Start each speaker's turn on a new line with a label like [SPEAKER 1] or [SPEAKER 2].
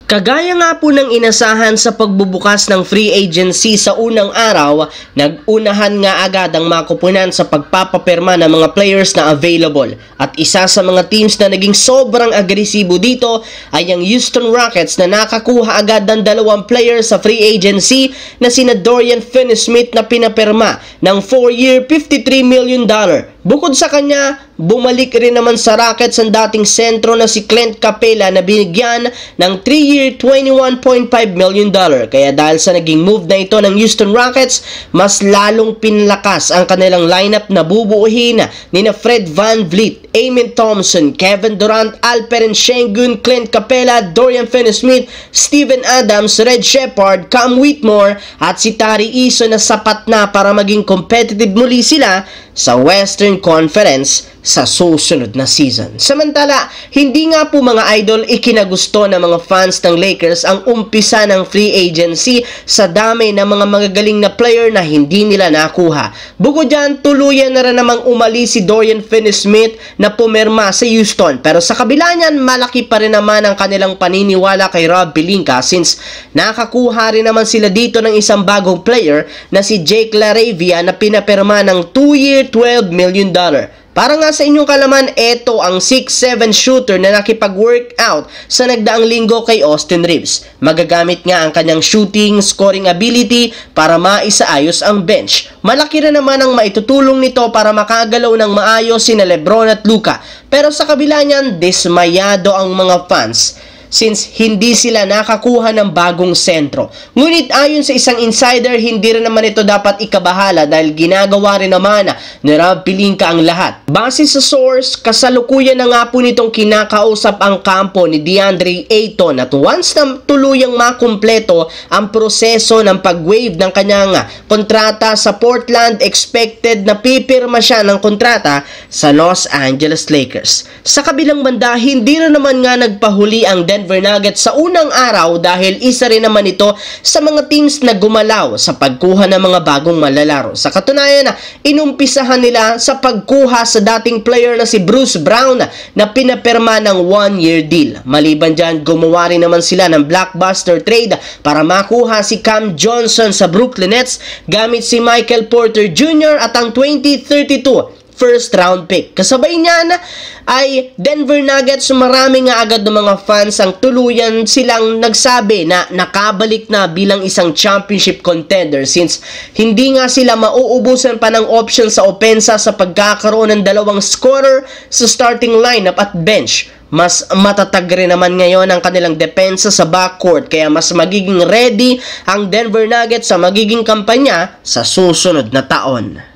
[SPEAKER 1] Kagaya nga po ng inasahan sa pagbubukas ng free agency sa unang araw, nag-unahan nga agad ang makupunan sa pagpapapirma ng mga players na available. At isa sa mga teams na naging sobrang agresibo dito ay ang Houston Rockets na nakakuha agad ng dalawang players sa free agency na sina Dorian Finney-Smith na pinapirma ng 4-year $53 million. Bukod sa kanya, bumalik rin naman sa Rockets ang dating sentro na si Clint Capela na binigyan ng 3-year $21.5 million. Kaya dahil sa naging move na ito ng Houston Rockets, mas lalong pinlakas ang kanilang lineup na bubuuhin ni na Fred VanVleet, Amen Thompson, Kevin Durant, Alperen Sengun, Clint Capela, Dorian Finney-Smith, Steven Adams, Red Shepard, Cam Whitmore at si Tari Eason na sapat na para maging competitive muli sila sa Western Conference sa susunod na season. Samantala, hindi nga po mga idol ikinagusto ng mga fans ng Lakers ang umpisa ng free agency sa dami ng mga magagaling na player na hindi nila nakuha. Bukod dyan, tuluyan na rin namang umalis si Dorian Finney-Smith na pumirma sa Houston. Pero sa kabila niyan, malaki pa rin naman ang kanilang paniniwala kay Rob Pelinka since nakakuha rin naman sila dito ng isang bagong player na si Jake LaRavia na pinapirma ng 2-year $12 million. Para nga sa inyong kalaman, ito ang 6'7" shooter na nakipag-workout sa nagdaang linggo kay Austin Reeves. Magagamit nga ang kanyang shooting, scoring ability para maisaayos ang bench. Malaki rin naman ang maitutulong nito para makagalaw ng maayos sina LeBron at Luka. Pero sa kabila niyan, dismayado ang mga fans since hindi sila nakakuha ng bagong sentro. Ngunit ayon sa isang insider, hindi rin naman ito dapat ikabahala dahil ginagawa rin naman ni Rob Pelinka ang lahat. Base sa source, kasalukuyan na nga po nitong kinakausap ang kampo ni DeAndre Ayton at once na tuluyang makumpleto ang proseso ng pag-waive ng kanyang kontrata sa Portland, expected na pipirma siya ng kontrata sa Los Angeles Lakers. Sa kabilang banda, hindi rin naman nga nagpahuli ang Denver Nuggets sa unang araw dahil isa rin naman ito sa mga teams na gumalaw sa pagkuha ng mga bagong malalaro. Sa katunayan, inumpisahan nila sa pagkuha sa dating player na si Bruce Brown na pinapirma ng 1-year deal. Maliban dyan, gumawa rin naman sila ng blockbuster trade para makuha si Cam Johnson sa Brooklyn Nets gamit si Michael Porter Jr. at ang 2032 first round pick. Kasabay niyan ay Denver Nuggets, marami nga agad ng mga fans ang tuluyan silang nagsabi na nakabalik na bilang isang championship contender since hindi nga sila mauubusan pa ng option sa opensa sa pagkakaroon ng dalawang scorer sa starting lineup at bench. Mas matatag rin naman ngayon ang kanilang depensa sa backcourt kaya mas magiging ready ang Denver Nuggets sa magiging kampanya sa susunod na taon.